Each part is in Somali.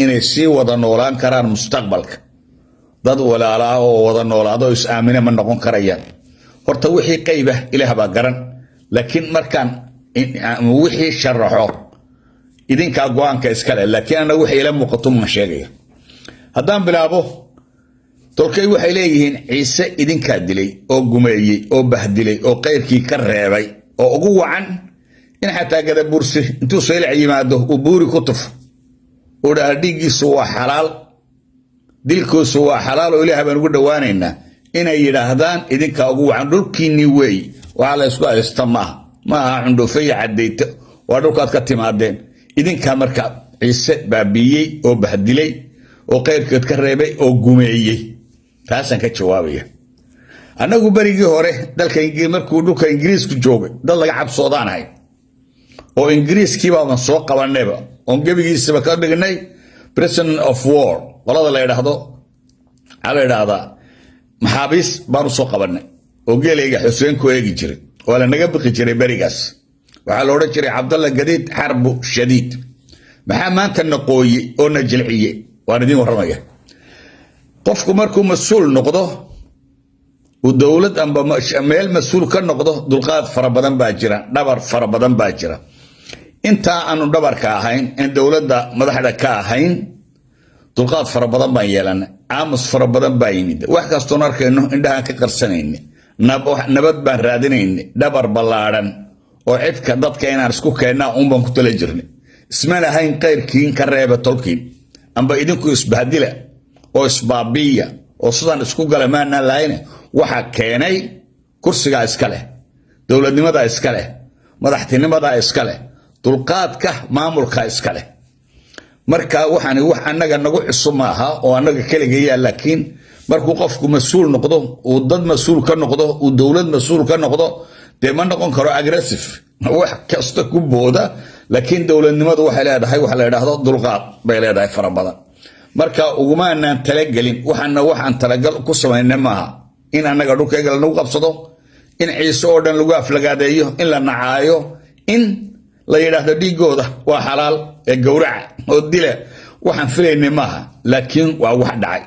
inay sii wada noolaan karaan mustaqbalka dad walaalaha oo wada noolaado is aamina ma noqon karayaan horta wixii qayba ilaah baa garan laakiin markaan wixii sharaxo idinka go'aanka iska leh laakiin anagu wixii ila muuqato ma sheegaya haddaan bilaabo tolkay waxay leeyihiin ciise idinka dilay oo gumeeyay oo bahdilay oo qeyrkii ka reebay oo ugu wacan in xataa gada bursi intuu soo yimaado uu buuri ku tuf oo dhiigiisu waa xalaal dilkiisu waa xalaal oo ilaahay baan ugu dhawaanaynaa inay yiraahdaan idinka ugu wacan dhulkiinii weey waxa la isku haysta ma aha cundufay cadeyta waa dhulkaad ka timaadeen idinka marka ciise baabiyey oo bahdilay oo qeyrkeed ka reebay oo gumeeyay taasan ka jawaabaya anagu barigii hore dalka markuu dhulka Ingiriisku joogay dad laga cabsoodaanahay oo Ingiriiskii baa soo qabanayba oo gabigiisaba ka dhignay prisoner of war walada la yiraahdo ala yiraahdo maxaabiis baan soo qabanay oo geelayga Xuseen ku eegi jiray wala naga bixi jiray barigaas waxa la oran jiray Cabdalla Gadiid Harbu Shadiid maxaa maanta naqooyi oo najilciye waan idin waramaya qofku markuu mas'uul noqdo ودولد أم ميل مسؤول كنقضه دلقات فربدن باجرة دبر فربدن باجرة أنت أنا دبر كاهين إن دولد مدحدة كاهين دلقات فربدن بايلان عامس فربدن باينيد واحد استنار كأنه عندها كقرسنين نبت بهرادين دبر بلارن وعد كضد كينا رسكو كينا بان كتلجرني اسمنا هين غير كين كريبة تلقين أم بايدينكو يسبهدلة أو إسبابية أو صدان اسكو قلمانا لاينه waxa keenay kursiga iska leh dawladnimada iska leh madaxtinimada iska leh dulqaadka maamulka iska leh marka waxaan wax anaga nagu cusub maaha oo anaga kaliya laakiin markuu qofku mas'uul noqdo oo dad mas'uul ka noqdo oo dawlad mas'uul ka noqdo deema noqon karo aggressive wax kasta ku booda laakiin dawladnimadu waxay leedahay wax la yiraahdo dulqaad bay leedahay farabadan marka uguma aanan talagelin waxaan talagal ku sameynaa maaha in anaga dhulkayga lagu qabsado in ciise oo dhan lagu aflagaadeeyo in la nacaayo in la yiraahdo dhiigooda waa xalaal ee gowraca oo dila waxaan filaynay maaha laakiin waa wax dhacay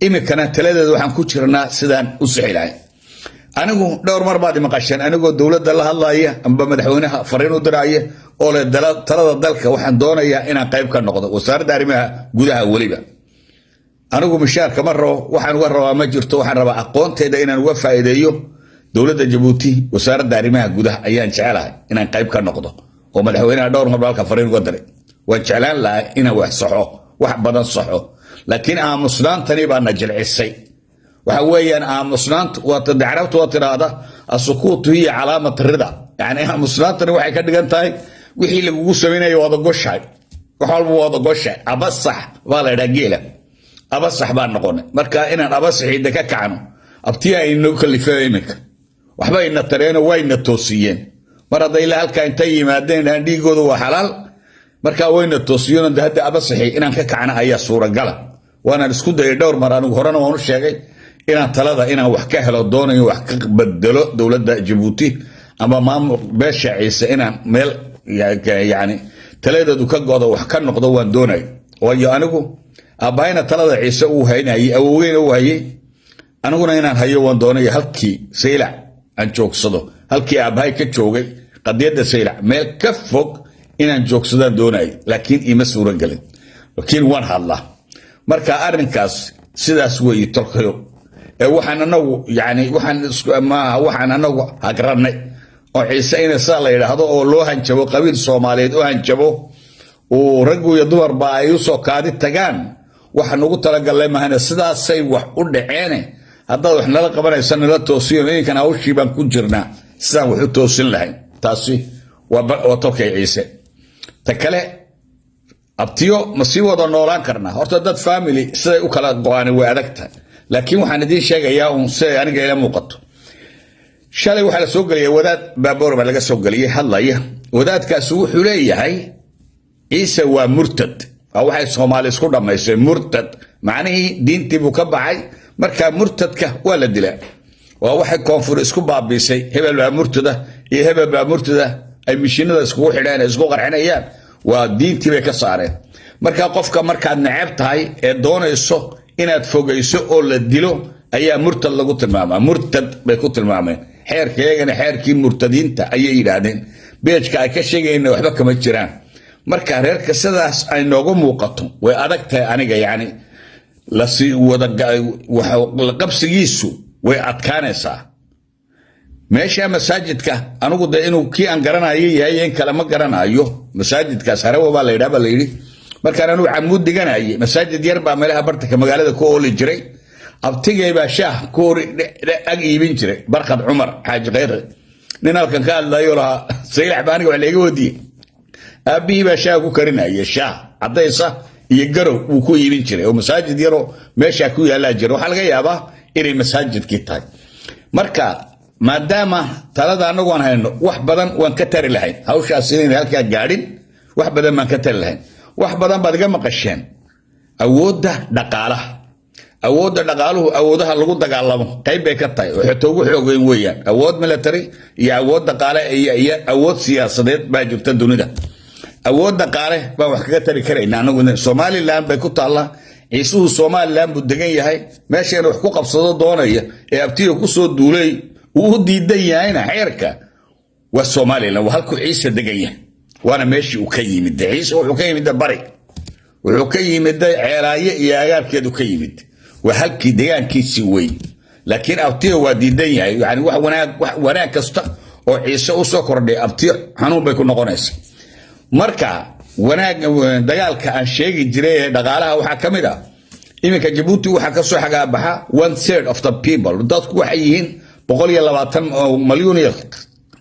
imikana taladeeda waxaan ku jirnaa sidaan u saxiilay anigu dhowr mar baad maqasheen anigoo dawladda la hadlaaya amba madaxweynaha fariin u diraaye oo le talada dalka waxaan doonayaa inaan qayb ka noqdo wasaaradda arrimaha gudaha waliba anigu mishaarka ma rabo waxaan uga rabaa ma jirto waxaan rabaa aqoonteeda inaan uga faa'iideeyo dawladda Djibouti wasaaradda arrimaha gudaha ayaan jecelahay inaan qayb ka noqdo oo madaxweynaha dhowr mar balka fariin uga diray waan jeclaan lahaa inaan wax saxo wax badan saxo laakiin aamusnaantani baa najilcisay waxa weeyaan aamusnaantu waa tadcarabtu waa tiraada asukuutu hiya calaamat rida yani aamusnaantani waxay ka dhigan tahay wixii lagu sameeyay wada goshay wax walba wada goshay abasax waa la dhageela abasax baan noqonay marka inaan abasaxiida ka kacno abtiya inuu kalifay imika waxba ina tareeno wayna toosiyeen mar haday la halka intay yimaadeen aan dhiigoodu waa xalaal marka wayna toosiyeen hadda abasaxi inaan ka kacno ayaa suuragal waana isku day dhowr mar anigu horena waan u sheegay inaan talada inaan wax ka helo doonayo wax ka bedelo dawladda Djibouti ama maamul beesha ciise inaan meel yani taladeedu ka go'do wax ka noqdo waan doonay waayo anigu abayna talada ciise uu haynayay awowgeena uu hayay aniguna inaan hayo waan doonay halkii saylac aan joogsado halkii abahay ka joogay qadiyada saylac meel ka fog inaan joogsadaan doonay laakiin ima suura galin laakiin waan hadlaa marka arrinkaas sidaas weey tolkayo ee waxaan anagu yani waxaan anagu hagranay oo ciise in saa la yiraahdo oo loo hanjabo qabiil Soomaaliyeed oo hanjabo oo rag iyo dumar ba ay soo kaadi tagaan waxaan ugu talagalay mahana sidaasay wax u dhaceen hadda wax nala qabanaysan la toosiyo inkan hawshii baan ku jirnaa sidaan wax u toosin lahayn taasi waa tolkay ciise ta kale abtiyo ma sii wada noolaan karnaa horta dad family siday u kala go'aan way adagtahay laakiin waxaan idin sheegayaa un si aniga ila muuqato shalay waxa la soo galiyay wadaad baaboor ba laga soo galiyay hadlaya wadaadkaas wuxuu leeyahay ciise waa murtad waxay Soomaali isku dhameysay murtad macnaheedu diintii buu ka baxay marka murtadka waa la dilaa waa waxay koonfur isku baabisay hebel baa murtada iyo hebel baa murtada ay mishinada isku xidheen isku qarxinayaan waa diintii bay ka saareen marka qofka markaad neceb tahay ee doonayso inaad fogeyso oo la dilo ayaa murtad lagu tilmaamaa murtad bay ku tilmaameen xeerkeegana xeerkii murtadiinta ayay yidhaahdeen beejka ay ka sheegayna waxba kama jiraan marka reerka sidaas ay noogu muuqato way adag tahay aniga yani la sii wada qabsigiisu way adkaanaysaa meesha masaajidka anigu de inuu kii aan garanayo yahay in kale ma garanayo masaajidkaas harawa baa la yidhaha baa la yidhi markaan anuu camuud diganayay masaajid yar baa meelaha bartanka magaalada ku ooli jiray abtigay baa shaah ku ag iibin jiray barkad cumar xaaji khayre nin halkan ka hadlayo lahaa saylax baa aniga wax layga wadiyey aabihii baa shaah ku karinaya shaah caddaysa iyo garow uu ku iibin jiray oo masaajid yaroo meeshaa ku yaallaa jira waxaa laga yaabaa inay masaajidkii tahay marka maadaama talada anagu aan hayno wax badan waan ka tari lahayn hawshaas inayna halkaa gaadhin wax badan baan ka tari lahayn wax badan baad iga maqasheen awoodda dhaqaalaha awoodaha lagu dagaalamo qayb bay ka tahay oo xita ugu xoogeyn weeyaan awood military iyo awood dhaqaale iyo awood siyaasadeed baa jirta dunida awood dhaqaale baan wax kaga tari karayna anagu somaliland bay ku taallaa ciisuhu somaliland buu degan yahay meeshayna wax ku qabsado doonaya ee abtiga ku soo duulay uu diidan yahayna xeerka waa somaliland waa halkuu ciise degan yahay waana meeshii uu ka yimid ciise wuxuu ka yimid bari wuxuu ka yimid ceelaaye iyo agaarkeedu ka yimid waa halkii deegaankiisii wey laakiin abtiga waa diidan yahay yani wax wanaag kasta oo ciise u soo kordhay abtiga xanuun bay ku noqonaysa marka wanaag dagaalka aan sheegi jiray ee dhaqaalaha waxaa ka mid ah iminka jabuuti waxaa ka soo xagaabaxa 1/3 of the people dadku waxay yihiin 120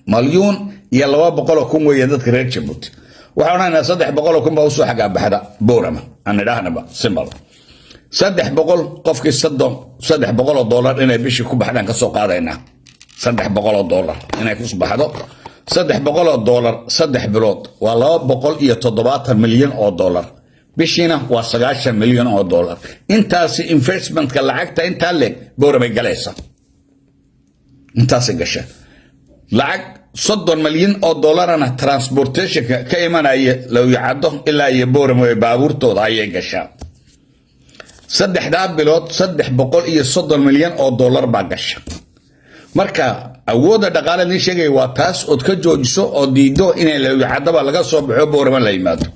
مليون iyo 200,000 weeye dadka reer Jabuuti waxa oranayna 300,000 baa u soo xagaabaxda boorama aan idhaahnaba simbal 300 qofkii $300 inay bishii ku baxdaan ka soo qaadayna $300 inay ku baxdo $300 3 bilood waa $270 milyan bishiina waa $90 milyan intaasi investmentka lacagta inta leeg boorama galaysa intaas gasha lacag $30 milyan ana transportation ka imanaya law yacado ilaa iyo boorama ee baabuurtooda ayay gashaa saddexda bilood $330 milyan baa gasha marka awooda dhaqaalaha sheegay waa taas oo ka joojiso oo diido inay law yacadaba laga soo baxo boorama la yimaado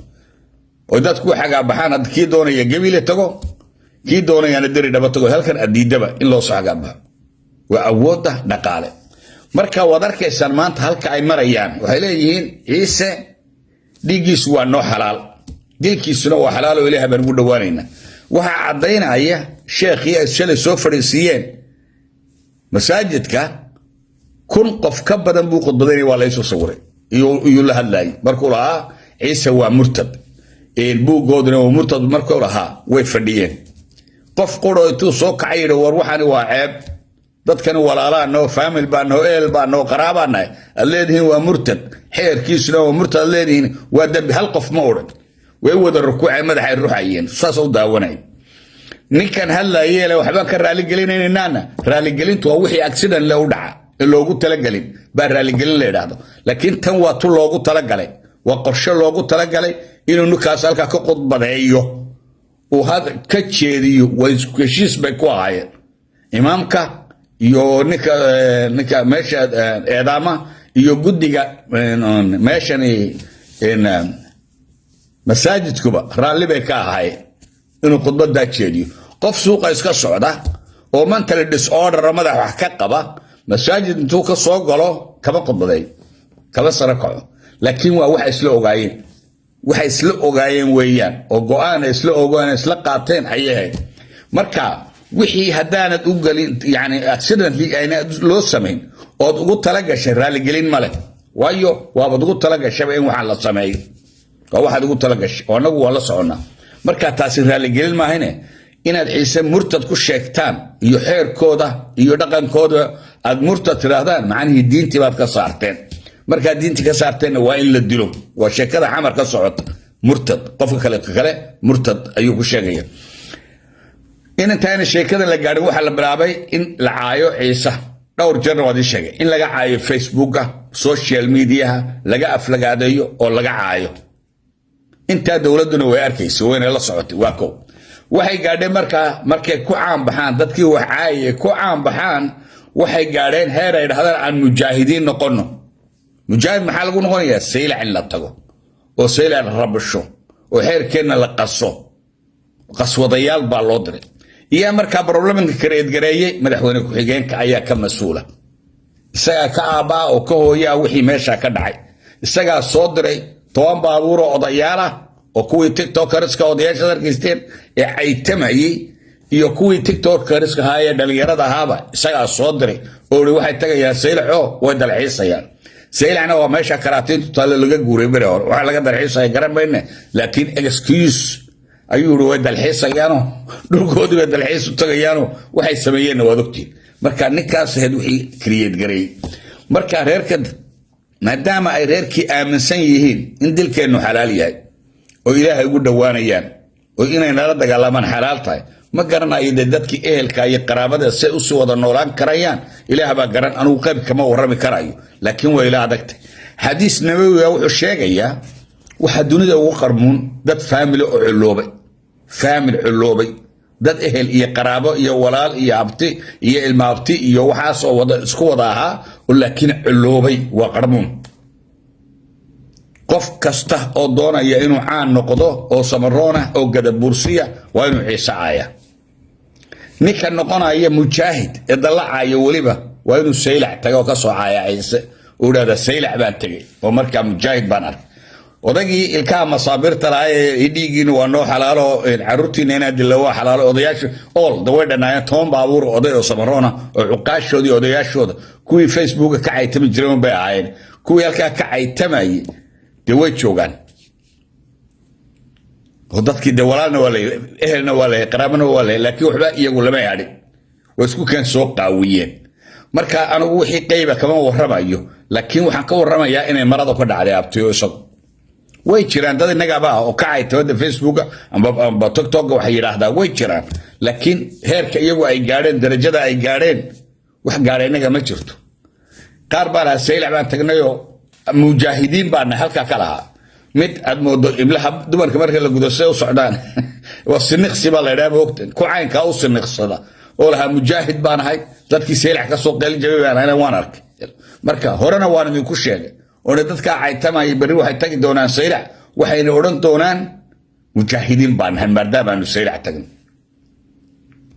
oo dadku xaga baxaan adkii doonaya gabiile tago kii doonaya diri dhaba tago halkan adiidaba in loo soo xaga baxo waa awooda dhaqaale marka wad arkaysan maanta halka ay marayaan waxay leeyihiin ciise dhigiisu waa noo xalaal dilkiisuna waa xalaal oo Ilaahay baan ugu dhawaanayna waxa cadeynaya sheekhiya shalay soo fariisiyeen masaajidka kun qof ka badan buu khudbadeeyay waa la soo sawiray iyo la hadlay markuu lahaa ciise waa murtad buugooduna waa murtad markuu lahaa way fadhiyeen qof qoro intuu soo kacay war waxani waa ceeb dadkan walaalaan oo family baan oo eel baan oo qaraabaan leedihiin waa murtad xeerkiisuna waa murtad leedihiin waa dambi hal qof ma oran way wada rukuucay madaxay ruuxayeen saas oo daawanay ninkan hadlaayay waxba ka raali gelinaynaana raali gelintu waa wixii accident la u dhaca loogu talagalin baa raali gelin la yiraahdo laakiin tan waa tu loogu talagalay waa qorshe loogu talagalay inuu ninkaas halka ka qodbadeeyo oo had ka jeediyo way heshiis bay ku ahaayeen imaamka iyo ninka meesha eedama iyo guddiga meeshani masaajidkuba raalli bay ka ahaayeen inuu khudbada jeediyo qof suuqa iska socda oo mental disorder madax wax ka qaba masaajid intuu ka soo galo kaba khudbaday kaba sarakaco laakiin waa wax isla ogaayeen weeyaan oo go'aan isla qaateen ayay marka wixii hadaanad u galin yani accidentally ayna loo sameyn oo ugu tala gashay raali gelin male waayo waaba ugu tala gashay in waxa la sameeyo oo waxa ugu tala gashay oo anagu waa la soconaa marka taasi raali gelin ma ahayne inaad ciise murtad ku sheegtaan iyo xeerkooda iyo dhaqankooda aad murtad tiraahdaan macnaheedu diintii baad ka saarteen marka diintii ka saarteen waa in la dilo waa sheekada xamar ka socota murtad qofka kale murtad ayuu ku sheegaya in intaana sheekada la gaarin waxa la bilaabay in la caayo ciise dhowr jeer wadi sheegay in laga caayo Facebook social media laga aflagaadeeyo oo laga caayo intaa dowladuna way arkayso wayna la socotay waa kow waxay gaadheen markay ku caan baxaan dadkii wax caayay ku caan baxaan waxay gaadheen heer ay dhahdaan aan mujaahidiin noqono mujaahid maxaa lagu noqonayaa saylac in la tago oo saylac la rabasho oo heerkeenna la qaso qaswadayaal baa loo diray iyo markaa problemka kareed gareeyay madaxweyne ku-xigeenka ayaa ka mas'uula isagaa ka aabaa oo ka hooyaa wixii meesha ka dhacay isagaa soo diray 10 baabuur oo odayaal ah oo kuwii tiktokerska odayaasha arkaysteen ee caytamayay iyo kuwii tiktokerska haaya dhalinyarada ahaaba isagaa soo diray oo waxay tagayaan saylaco way dalxiisayaan saylacna waa meesha karaatintu tale laga guuray bari hore waxa laga dalxiisay garan bayna laakiin excuse ayuu way dalxiisayaano dhulkoodii way dalxiis u tagayaano waxay sameeyeen waa ogtiin marka ninkaas heed wixii create garay marka reerka maadaama ay reerkii aaminsan yihiin in dilkeenu xalaal yahay oo ilaahay ugu dhawaanayaan oo inay nala dagaalamaan xalaal tahay ma garanayo dadkii ehelka iyo qaraabada si u soo wada noolaan karayaan ilaahay baa garan anigu qayb kama warrami karayo laakiin way ila adagtay xadiis nabawi wuxuu sheegayaa waxa dunida ugu qarmuun dad family oo culoobay dad ehel iyo qaraabo iyo walaal iyo abti iyo ilma abti iyo waxa soo wada isku wada ahaa oo laakiin culoobay waa qarmuun qof kasta oo doonaya inuu caan noqdo oo samaroona oo gadabursiya waa inuu ciisaaya ninka noqonaya mujaahid ee dalacayo waliba waa inuu saylac tago ka soo caaya ciise oo dhaada saylac baan tagay oo markaa mujaahid baan arkay odagii ilkaha masaabirta lahaye dhiigiina waa noo xalaalo caruurtiina inaad dilo waa xalaalo odayaashu all the way dhanaayan 10 baabuur oday oo samaroona oo cuqaashoodii odayaashooda kuwii Facebook ka caytami jireen bay ahaayeen kuwii halkaa ka caytamayay de way joogaan oo dadkii de walaalna waa leeyahay ehelna waa leeyahay qaraabana waa leeyahay laakiin waxba iyagu lama yaadhin way isku keen soo qaawiyeen marka anigu wixii qayba kama warramayo laakiin waxaan ka warramayaa inay marada ku dhacday abtiyo isagu way jiraan dad inagaba oo ka caytooda Facebook amba TikTok waxay yiraahdaan way jiraan laakiin heerka iyagu ay gaadheen darajada ay gaadheen wax gaadhay inaga ma jirto qaar baa saylac baan tagnayo mujaahidiin baan halka kala mid aad moodo iblaha dumarka marka la gudasay u socdaan waa siniqsi baa la yiraahdaa waqti ku caynka u siniqsada oo laha mujaahid baan ahay dadkii saylac ka soo qeylin jabay baan waan arkay marka horena waan idinku sheegay oo dadka caytamay bari waxay tagi doonaan saylac waxayna oran doonaan mujaahidiin baan ahay maadaama aanu saylac tagin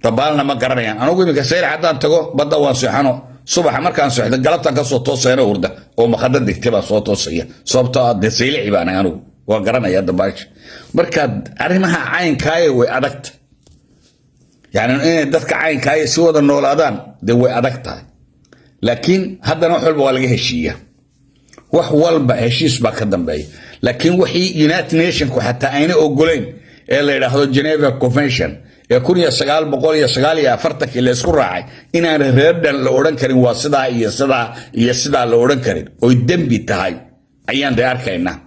tabaalna ma garanayaan anigu imika saylac haddaan tago badda waan seexano subax markaan socdo galabtan ka soo toosayna urda oo maqada digtay baa soo toosaya sababtoo ah saylac baan anigu waa garanaya dabaash marka arrimaha caynkaay way adagta yani in dadka caynkaay si wada noolaadaan de way adagtahay laakiin haddana wax walba waa laga heshiiyaa wax walba heshiis baa ka dambeeya laakiin wixii United Nations ku xataa ayna ogoleen ee la yiraahdo Geneva Convention ee 1949 la isku raacay inaan reerdan la oran karin waa sidaa iyo sidaa la oran karin oo dambi tahay ayaan arkaynaa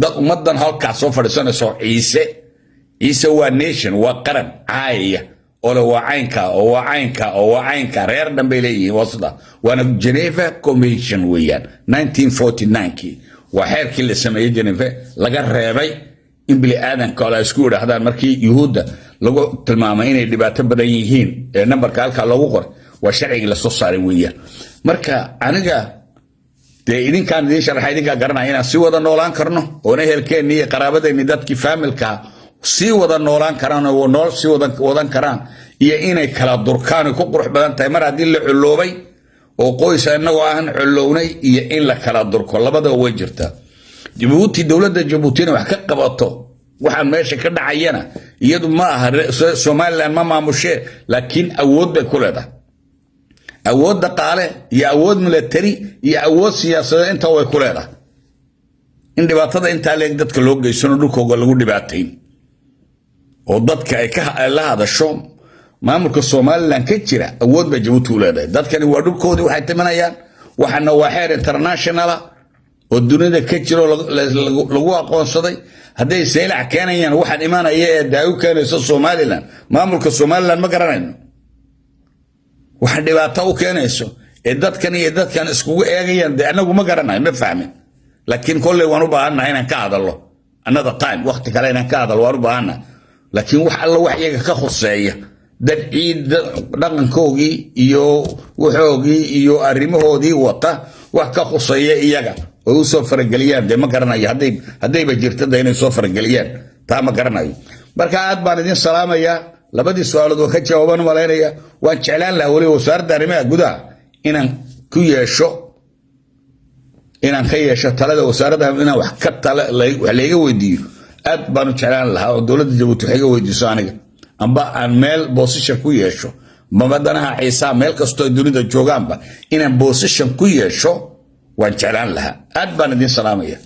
dad ummadan halkaas soo fadhiisanayso ciise waa nation waa qaran caaya oo la waa caynka reer dhanbay leeyihiin wasda waana Geneva Convention weeyaan 1949 waa xeerkii la sameeyay Geneva laga reebay in bili aadan kala isku yiraahdaan markii yuhuudda lagu tilmaamay inay dhibaato badan yihiin ee numberka halka lagu qor waa sharciga la soo saaray weeyaan marka aniga de idinkaan idin sharaxay idinka garanay inaan si wada noolaan karno oo ehelkeennii iyo qaraabadeenii dadkii familka si wada noolaan karaan oo nool si wadan karaan iyo inay kala durkaan ku qurux badan tahay mar hadii la culoobay oo qoys annagoo aan culownay iyo in la kala durko labada way jirtaa Djibouti dawladda Djibouti wax ka qabato waxaan meesha ka dhacayana iyadu ma aha Soomaaliland ma maamushe laakiin awood bay ku leedahay awood dhaqaale iyo awood military iyo awood siyaasadeed inta way ku leedahay in dhibaatada inta leeg dadka loo geysano dhulkooda lagu dhibaateyn oo dadka ay ka la hadasho maamulka Soomaaliland ka jira awood bay Djibouti u leedahay dadkani waa dhulkoodii waxay timanayaan waxana waa xeer international oo dunida ka jiro lagu aqoonsaday haday saylac keenayaan waxaan imaanaya ee daawo keenayso Soomaaliland maamulka Soomaaliland ma garanayno wax dhibaato u keenayso ee dadkan iskugu eegayaan anagu ma garanayo ma fahmin laakiin kulli waan u baahanahay inaan ka hadalno another time waqti kale inaan ka hadal waan u baahana laakiin wax alla wax iyaga ka khuseeya dad ciid dhaqankoogii iyo waxoogii iyo arrimahoodii wata wax ka khuseeya iyaga oo u soo farageliyaan de ma garanayo haddayba jirta de inay soo farageliyaan taa ma garanayo marka aad baan idin salaamayaa labadii su'aalood oo ka jawaaban malaynaya waan jeclaan lahaa wali wasaaradda arrimaha gudaha inaan ku yeesho inaan ka yeesho talada wasaaradda inaan wax ka tala wax leega weydiiyo aad baan u jeclaan lahaa oo dowladda Jabuuti waxay iga weydiiso aniga amba aan meel position ku yeesho mabadanaha xiisaa meel kastoo dunida joogaanba inaan position ku yeesho waan jeclaan lahaa aad baan idin salaamaya